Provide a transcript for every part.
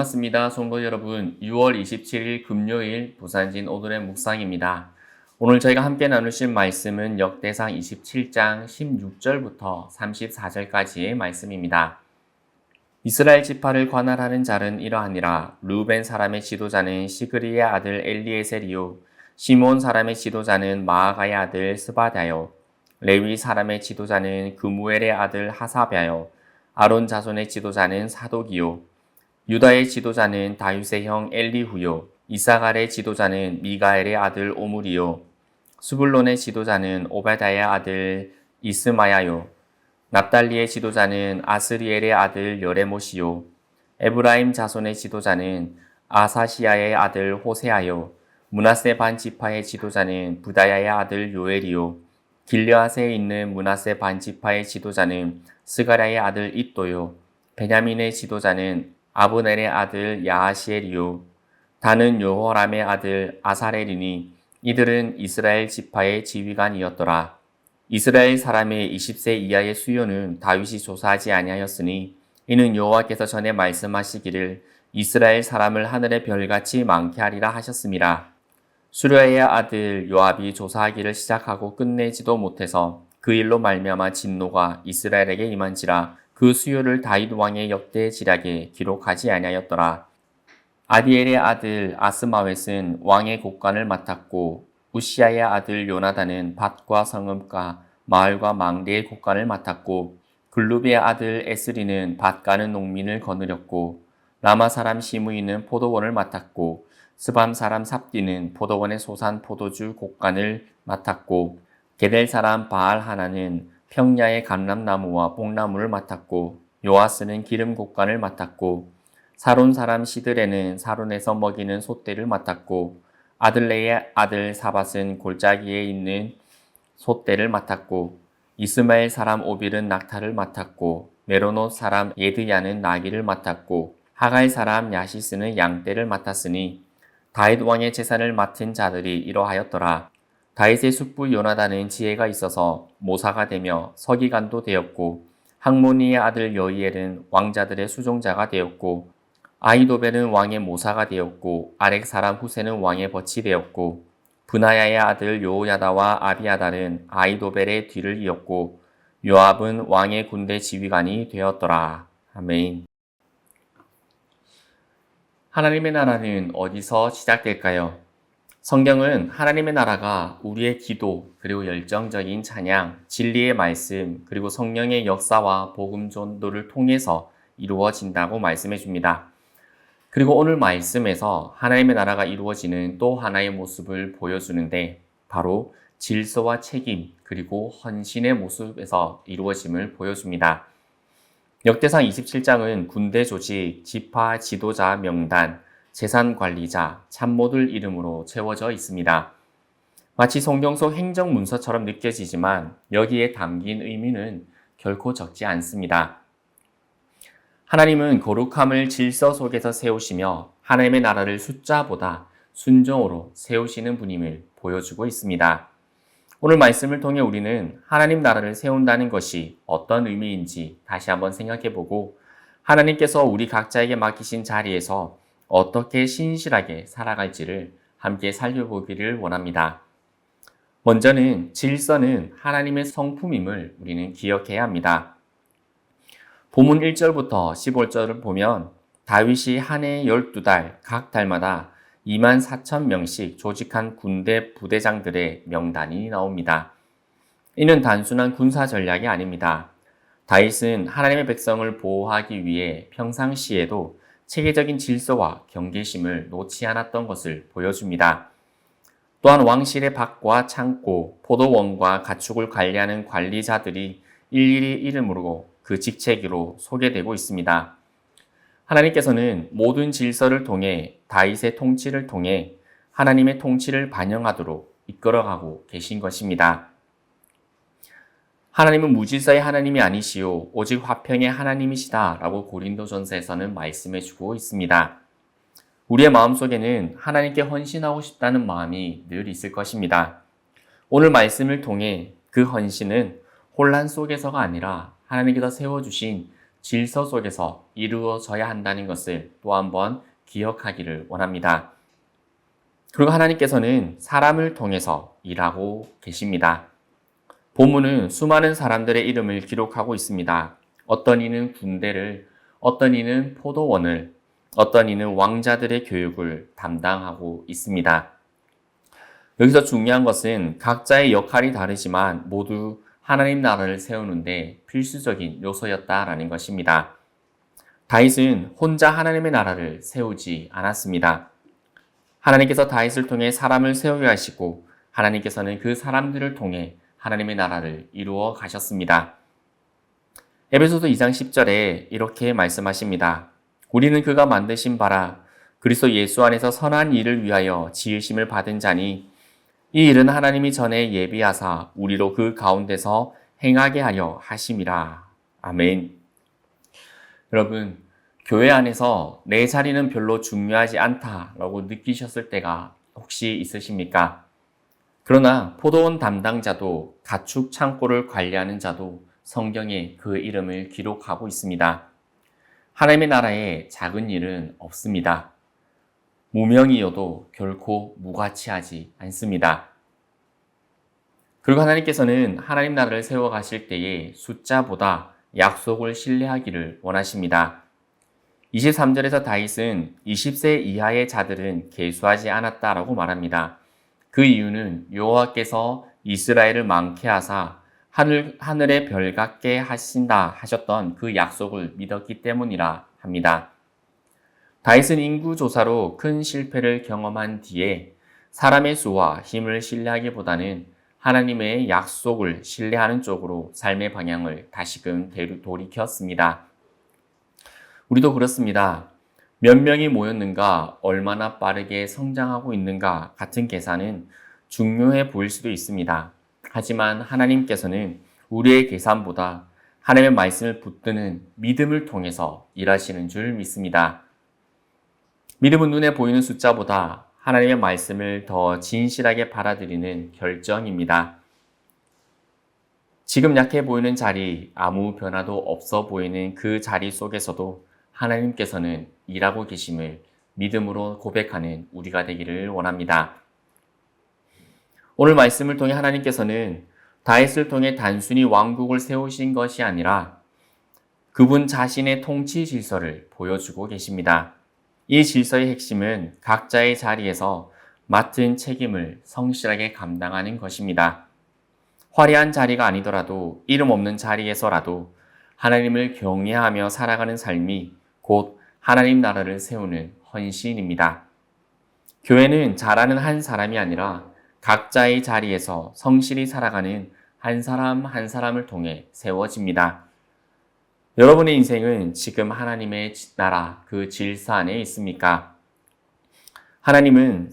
반갑습니다. 성도 여러분. 6월 27일 금요일 부산진 오늘의 묵상입니다. 오늘 저희가 함께 나누실 말씀은 역대상 27장 16절부터 34절까지의 말씀입니다. 이스라엘 지파를 관할하는 자는 이러하니라. 르우벤 사람의 지도자는 시그리의 아들 엘리에셀이요, 시몬 사람의 지도자는 마아가의 아들 스바다요, 레위 사람의 지도자는 그무엘의 아들 하사랴요, 아론 자손의 지도자는 사독이요, 유다의 지도자는 다윗의 형 엘리후요, 이사갈의 지도자는 미가엘의 아들 오므리요, 스불론의 지도자는 오베다의 아들 이스마야요, 납달리의 지도자는 아스리엘의 아들 여레못이요, 에브라임 자손의 지도자는 아사시아의 아들 호세아요, 므낫세 반 지파의 지도자는 부다야의 아들 요엘이요, 길르앗에 있는 므낫세 반 지파의 지도자는 스가랴의 아들 id도요, 베냐민의 지도자는 아브넬의 아들 야하시엘이요, 다는 여호람의 아들 아사렐이니 이들은 이스라엘 지파의 지휘관이었더라. 이스라엘 사람의 20세 이하의 수요는 다윗이 조사하지 아니하였으니 이는 여호와께서 전에 말씀하시기를 이스라엘 사람을 하늘의 별같이 많게 하리라 하셨음이라. 수르야의 아들 요압이 조사하기를 시작하고 끝내지도 못해서 그 일로 말미암아 진노가 이스라엘에게 임한지라. 그 수요를 다윗 왕의 역대 지략에 기록하지 아니하였더라. 아디엘의 아들 아스마웻은 왕의 곡간을 맡았고 우시아의 아들 요나단은 밭과 성읍과 마을과 망대의 곡간을 맡았고 글루비의 아들 에스리는 밭 가는 농민을 거느렸고 라마 사람 시므이는 포도원을 맡았고 스밤 사람 삽디는 포도원의 소산 포도주 곡간을 맡았고 게델 사람 바알 하나는 평야의 감람나무와 뽕나무를 맡았고 요아스는 기름 곡간을 맡았고 사론 사람 시드레는 사론에서 먹이는 솥대를 맡았고 아들레의 아들 사밧은 골짜기에 있는 솥대를 맡았고 이스마엘 사람 오빌은 낙타를 맡았고 메로노 사람 예드야는 나귀를 맡았고 하갈 사람 야시스는 양떼를 맡았으니 다윗 왕의 제사를 맡은 자들이 이러하였더라. 다윗의 숙부 요나단은 지혜가 있어서 모사가 되며 서기관도 되었고 학모니의 아들 여이엘은 왕자들의 수종자가 되었고 아히도벨은 왕의 모사가 되었고 아렉 사람 후세는 왕의 벗이 되었고 브나야의 아들 요야다와 아비아달은 아히도벨의 뒤를 이었고 요압은 왕의 군대 지휘관이 되었더라. 아멘. 하나님의 나라는 어디서 시작될까요? 성경은 하나님의 나라가 우리의 기도, 그리고 열정적인 찬양, 진리의 말씀, 그리고 성령의 역사와 복음 전도를 통해서 이루어진다고 말씀해 줍니다. 그리고 오늘 말씀에서 하나님의 나라가 이루어지는 또 하나의 모습을 보여주는데 바로 질서와 책임, 그리고 헌신의 모습에서 이루어짐을 보여줍니다. 역대상 27장은 군대 조직, 지파 지도자 명단, 재산 관리자, 참모들 이름으로 채워져 있습니다. 마치 성경 속 행정문서처럼 느껴지지만 여기에 담긴 의미는 결코 적지 않습니다. 하나님은 거룩함을 질서 속에서 세우시며 하나님의 나라를 숫자보다 순종으로 세우시는 분임을 보여주고 있습니다. 오늘 말씀을 통해 우리는 하나님 나라를 세운다는 것이 어떤 의미인지 다시 한번 생각해보고 하나님께서 우리 각자에게 맡기신 자리에서 어떻게 신실하게 살아갈지를 함께 살펴보기를 원합니다. 먼저는 질서는 하나님의 성품임을 우리는 기억해야 합니다. 본문 1절부터 15절을 보면 다윗이 한 해 12달 각 달마다 24,000명씩 조직한 군대 부대장들의 명단이 나옵니다. 이는 단순한 군사 전략이 아닙니다. 다윗은 하나님의 백성을 보호하기 위해 평상시에도 체계적인 질서와 경계심을 놓지 않았던 것을 보여줍니다. 또한 왕실의 밭과 창고, 포도원과 가축을 관리하는 관리자들이 일일이 이름으로 그 직책으로 소개되고 있습니다. 하나님께서는 모든 질서를 통해 다윗의 통치를 통해 하나님의 통치를 반영하도록 이끌어가고 계신 것입니다. 하나님은 무질서의 하나님이 아니시오 오직 화평의 하나님이시다 라고 고린도전서에서는 말씀해 주고 있습니다. 우리의 마음속에는 하나님께 헌신하고 싶다는 마음이 늘 있을 것입니다. 오늘 말씀을 통해 그 헌신은 혼란 속에서가 아니라 하나님께서 세워주신 질서 속에서 이루어져야 한다는 것을 또 한번 기억하기를 원합니다. 그리고 하나님께서는 사람을 통해서 일하고 계십니다. 본문은 수많은 사람들의 이름을 기록하고 있습니다. 어떤 이는 군대를, 어떤 이는 포도원을, 어떤 이는 왕자들의 교육을 담당하고 있습니다. 여기서 중요한 것은 각자의 역할이 다르지만 모두 하나님 나라를 세우는데 필수적인 요소였다라는 것입니다. 다윗은 혼자 하나님의 나라를 세우지 않았습니다. 하나님께서 다윗을 통해 사람을 세우게 하시고 하나님께서는 그 사람들을 통해 하나님의 나라를 이루어 가셨습니다. 에베소서 2장 10절에 이렇게 말씀하십니다. 우리는 그가 만드신 바라 그리스도 예수 안에서 선한 일을 위하여 지으심을 받은 자니 이 일은 하나님이 전에 예비하사 우리로 그 가운데서 행하게 하려 하심이라. 아멘. 여러분, 교회 안에서 내 자리는 별로 중요하지 않다라고 느끼셨을 때가 혹시 있으십니까? 그러나 포도원 담당자도 가축 창고를 관리하는 자도 성경에 그 이름을 기록하고 있습니다. 하나님의 나라에 작은 일은 없습니다. 무명이어도 결코 무가치하지 않습니다. 그리고 하나님께서는 하나님 나라를 세워 가실 때에 숫자보다 약속을 신뢰하기를 원하십니다. 23절에서 다윗은 20세 이하의 자들은 계수하지 않았다라고 말합니다. 그 이유는 여호와께서 이스라엘을 많게 하사 하늘의 별 같게 하신다 하셨던 그 약속을 믿었기 때문이라 합니다. 다윗은 인구조사로 큰 실패를 경험한 뒤에 사람의 수와 힘을 신뢰하기보다는 하나님의 약속을 신뢰하는 쪽으로 삶의 방향을 다시금 돌이켰습니다. 우리도 그렇습니다. 몇 명이 모였는가, 얼마나 빠르게 성장하고 있는가 같은 계산은 중요해 보일 수도 있습니다. 하지만 하나님께서는 우리의 계산보다 하나님의 말씀을 붙드는 믿음을 통해서 일하시는 줄 믿습니다. 믿음은 눈에 보이는 숫자보다 하나님의 말씀을 더 진실하게 받아들이는 결정입니다. 지금 약해 보이는 자리, 아무 변화도 없어 보이는 그 자리 속에서도 하나님께서는 일하고 계심을 믿음으로 고백하는 우리가 되기를 원합니다. 오늘 말씀을 통해 하나님께서는 다윗을 통해 단순히 왕국을 세우신 것이 아니라 그분 자신의 통치 질서를 보여주고 계십니다. 이 질서의 핵심은 각자의 자리에서 맡은 책임을 성실하게 감당하는 것입니다. 화려한 자리가 아니더라도 이름 없는 자리에서라도 하나님을 경외하며 살아가는 삶이 곧 하나님 나라를 세우는 헌신입니다. 교회는 잘하는 한 사람이 아니라 각자의 자리에서 성실히 살아가는 한 사람 한 사람을 통해 세워집니다. 여러분의 인생은 지금 하나님의 나라, 그 질서 안에 있습니까? 하나님은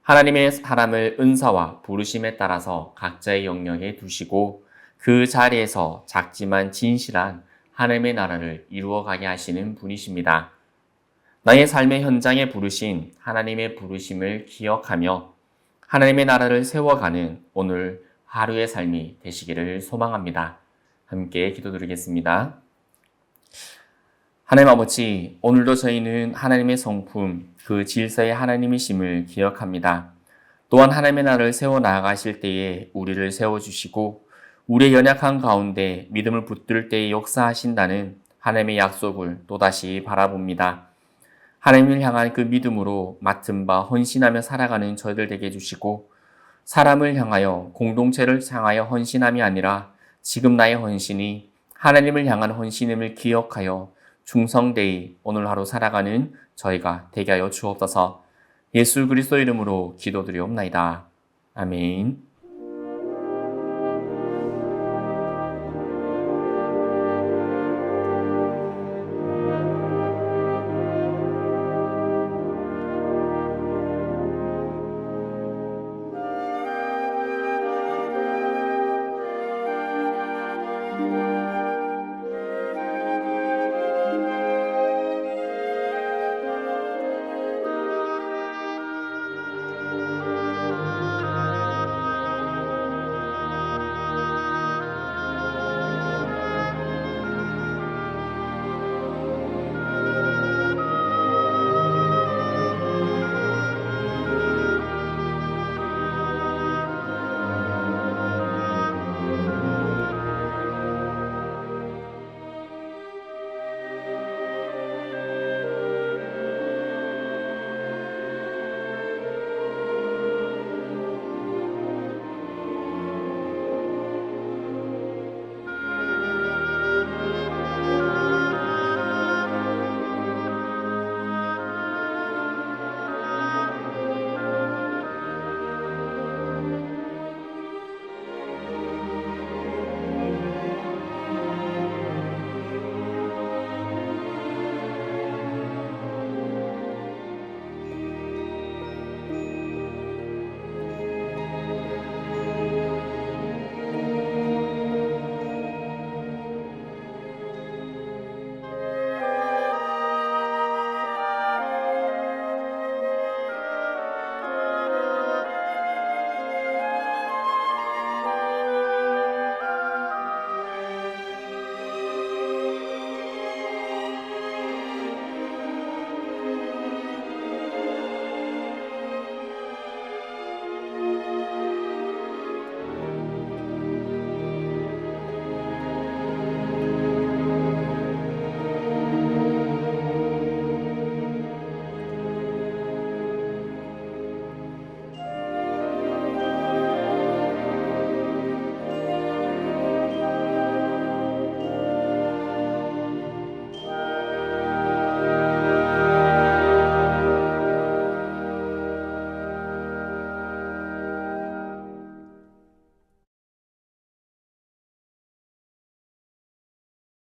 하나님의 사람을 은사와 부르심에 따라서 각자의 영역에 두시고 그 자리에서 작지만 진실한 하나님의 나라를 이루어가게 하시는 분이십니다. 나의 삶의 현장에 부르신 하나님의 부르심을 기억하며 하나님의 나라를 세워가는 오늘 하루의 삶이 되시기를 소망합니다. 함께 기도드리겠습니다. 하나님 아버지, 오늘도 저희는 하나님의 성품, 그 질서의 하나님이심을 기억합니다. 또한 하나님의 나라를 세워나가실 때에 우리를 세워주시고 우리의 연약한 가운데 믿음을 붙들 때에 역사하신다는 하나님의 약속을 또다시 바라봅니다. 하나님을 향한 그 믿음으로 맡은 바 헌신하며 살아가는 저희들 되게 해주시고 사람을 향하여 공동체를 향하여 헌신함이 아니라 지금 나의 헌신이 하나님을 향한 헌신임을 기억하여 충성되이 오늘 하루 살아가는 저희가 되게 하여 주옵소서. 예수 그리스도 이름으로 기도드리옵나이다. 아멘.